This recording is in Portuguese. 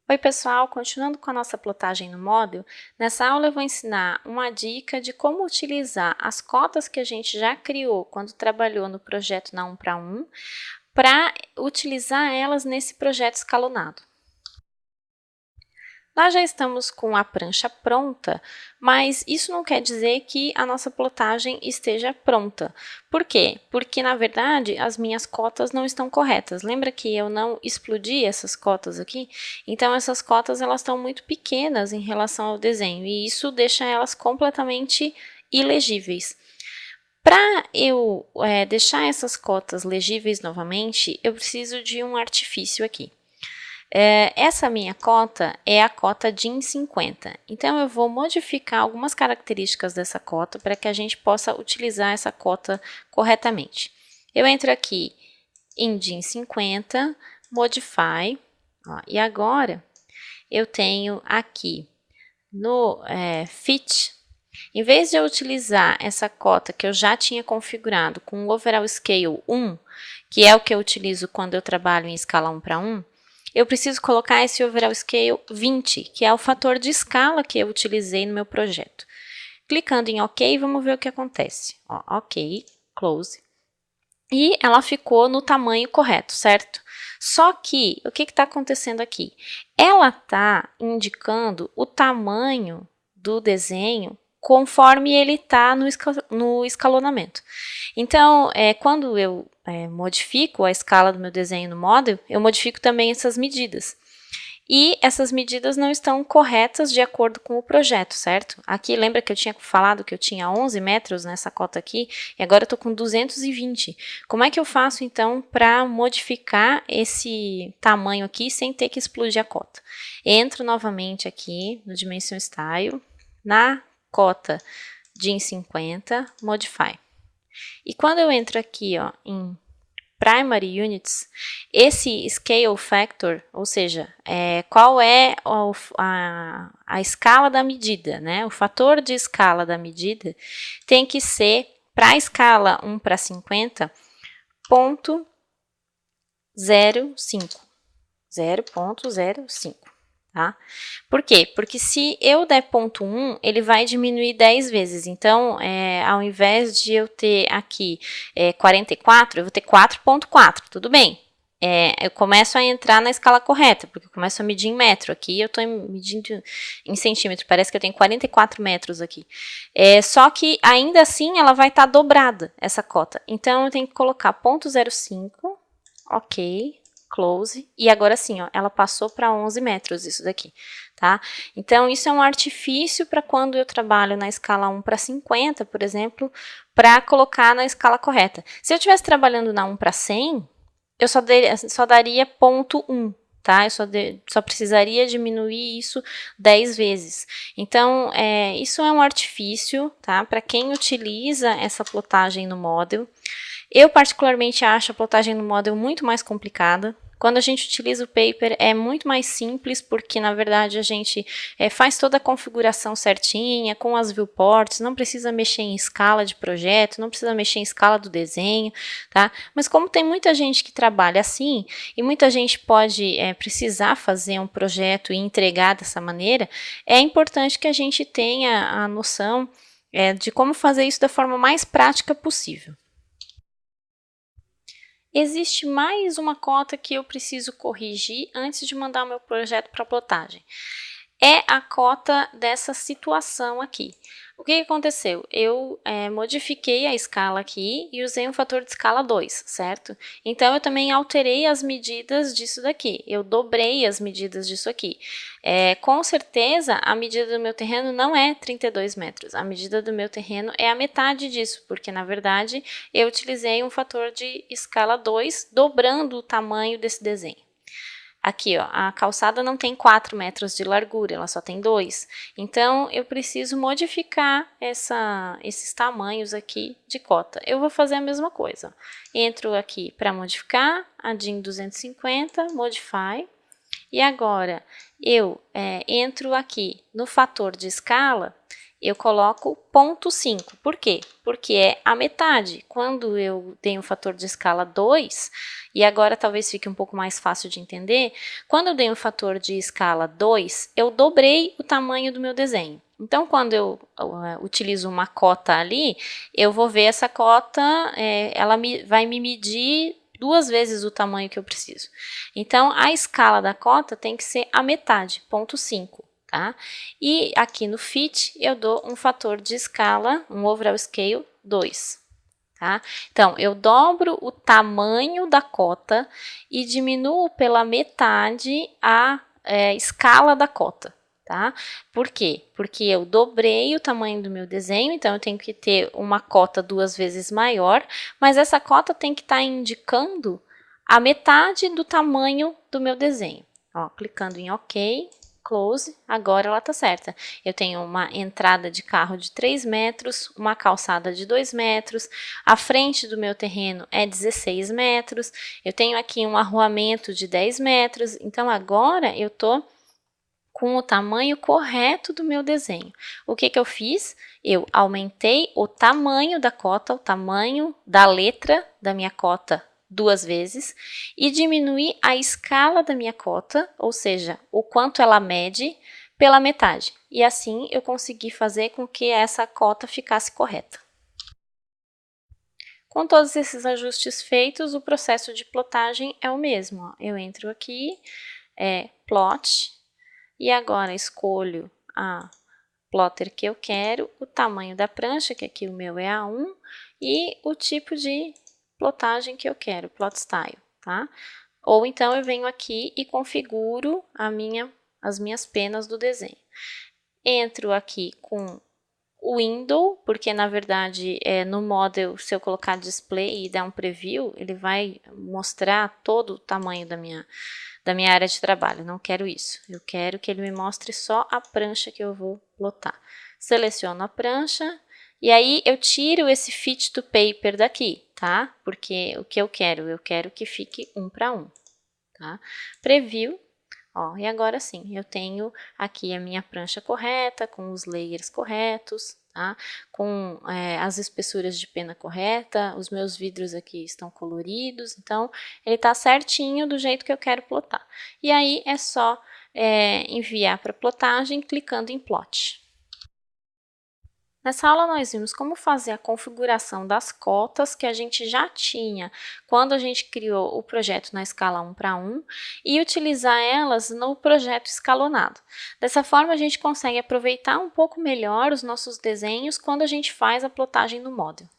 Oi pessoal, continuando com a nossa plotagem no Model, nessa aula eu vou ensinar uma dica de como utilizar as cotas que a gente já criou quando trabalhou no projeto na 1 para 1, para utilizar elas nesse projeto escalonado. Nós já estamos com a prancha pronta, mas isso não quer dizer que a nossa plotagem esteja pronta. Por quê? Porque, na verdade, as minhas cotas não estão corretas. Lembra que eu não explodi essas cotas aqui? Então, essas cotas elas estão muito pequenas em relação ao desenho, e isso deixa elas completamente ilegíveis. Para eu deixar essas cotas legíveis novamente, eu preciso de um artifício aqui. Essa minha cota é a cota DIN 50, então eu vou modificar algumas características dessa cota para que a gente possa utilizar essa cota corretamente. Eu entro aqui em DIN 50, Modify, ó, e agora eu tenho aqui no Fit, em vez de eu utilizar essa cota que eu já tinha configurado com o Overall Scale 1, que é o que eu utilizo quando eu trabalho em escala 1 para 1, eu preciso colocar esse Overall Scale 20, que é o fator de escala que eu utilizei no meu projeto. Clicando em OK, vamos ver o que acontece. Ó, OK, Close. E ela ficou no tamanho correto, certo? Só que, o que está acontecendo aqui? Ela está indicando o tamanho do desenho conforme ele está no escalonamento. Então, quando eu modifico a escala do meu desenho no Model, eu modifico também essas medidas. E essas medidas não estão corretas de acordo com o projeto, certo? Aqui, lembra que eu tinha falado que eu tinha 11 metros nessa cota aqui, e agora eu estou com 220. Como é que eu faço, então, para modificar esse tamanho aqui sem ter que explodir a cota? Entro novamente aqui no Dimension Style, na cota DIN 50, Modify. E quando eu entro aqui ó, em Primary Units, esse Scale Factor, ou seja, qual é a escala da medida, né? O fator de escala da medida tem que ser, para a escala 1 para 50, 0,05. 0,05. Tá? Por quê? Porque se eu der ponto 1, ele vai diminuir 10 vezes. Então, ao invés de eu ter aqui 44, eu vou ter 4,4. Tudo bem. Eu começo a entrar na escala correta, porque eu começo a medir em metro. Aqui eu estou medindo em centímetro. Parece que eu tenho 44 metros aqui. Só que, ainda assim, ela vai estar dobrada, essa cota. Então, eu tenho que colocar 0,05. Ok. Close, e agora sim, ó, ela passou para 11 metros isso daqui, tá? Então, isso é um artifício para quando eu trabalho na escala 1 para 50, por exemplo, para colocar na escala correta. Se eu estivesse trabalhando na 1 para 100, eu só daria ponto 1, tá? Eu só precisaria diminuir isso 10 vezes. Então, isso é um artifício, tá? Para quem utiliza essa plotagem no Model. Eu, particularmente, acho a plotagem no Model muito mais complicada. Quando a gente utiliza o Paper, é muito mais simples, porque, na verdade, a gente faz toda a configuração certinha, com as viewports, não precisa mexer em escala de projeto, não precisa mexer em escala do desenho, tá? Mas como tem muita gente que trabalha assim, e muita gente pode precisar fazer um projeto e entregar dessa maneira, é importante que a gente tenha a noção de como fazer isso da forma mais prática possível. Existe mais uma cota que eu preciso corrigir antes de mandar o meu projeto para plotagem. É a cota dessa situação aqui. O que aconteceu? Eu modifiquei a escala aqui e usei um fator de escala 2, certo? Então, eu também alterei as medidas disso daqui. Eu dobrei as medidas disso aqui. Com certeza, a medida do meu terreno não é 32 metros. A medida do meu terreno é a metade disso, porque, na verdade, eu utilizei um fator de escala 2, dobrando o tamanho desse desenho. Aqui, ó, a calçada não tem 4 metros de largura, ela só tem 2. Então, eu preciso modificar esses tamanhos aqui de cota. Eu vou fazer a mesma coisa. Entro aqui para modificar, a DIN 250, Modify. E agora, eu entro aqui no fator de escala eu coloco 0,5. Por quê? Porque é a metade. Quando eu dei um fator de escala 2, e agora talvez fique um pouco mais fácil de entender, quando eu dei um fator de escala 2, eu dobrei o tamanho do meu desenho. Então, quando eu utilizo uma cota ali, eu vou ver essa cota, ela vai me medir 2 vezes o tamanho que eu preciso. Então, a escala da cota tem que ser a metade, 0,5. Tá? E aqui no fit eu dou um fator de escala, um overall scale 2. Tá? Então, eu dobro o tamanho da cota e diminuo pela metade a escala da cota. Tá? Por quê? Porque eu dobrei o tamanho do meu desenho, então eu tenho que ter uma cota 2 vezes maior, mas essa cota tem que estar indicando a metade do tamanho do meu desenho. Ó, clicando em OK. Close, agora ela tá certa. Eu tenho uma entrada de carro de 3 metros, uma calçada de 2 metros, a frente do meu terreno é 16 metros, eu tenho aqui um arruamento de 10 metros, então agora eu tô com o tamanho correto do meu desenho. O que que eu fiz? Eu aumentei o tamanho da cota, o tamanho da letra da minha cota 2 vezes e diminuir a escala da minha cota, ou seja, o quanto ela mede, pela metade. E assim eu consegui fazer com que essa cota ficasse correta. Com todos esses ajustes feitos, o processo de plotagem é o mesmo. Eu entro aqui, plot, e agora escolho a plotter que eu quero, o tamanho da prancha, que aqui o meu é A1, e o tipo de plotagem que eu quero, plot style, tá? Ou então eu venho aqui e configuro as minhas penas do desenho. Entro aqui com o window, porque na verdade no model, se eu colocar display e der um preview, ele vai mostrar todo o tamanho da minha área de trabalho. Não quero isso. Eu quero que ele me mostre só a prancha que eu vou plotar. Seleciono a prancha e aí eu tiro esse fit to paper daqui, tá? Porque o que eu quero que fique 1 para 1, tá? Preview. Ó, e agora sim, eu tenho aqui a minha prancha correta, com os layers corretos, tá? Com as espessuras de pena correta, os meus vidros aqui estão coloridos, então ele está certinho do jeito que eu quero plotar. E aí é só enviar para plotagem clicando em plot. Nessa aula nós vimos como fazer a configuração das cotas que a gente já tinha quando a gente criou o projeto na escala 1 para 1 e utilizar elas no projeto escalonado. Dessa forma a gente consegue aproveitar um pouco melhor os nossos desenhos quando a gente faz a plotagem no Model.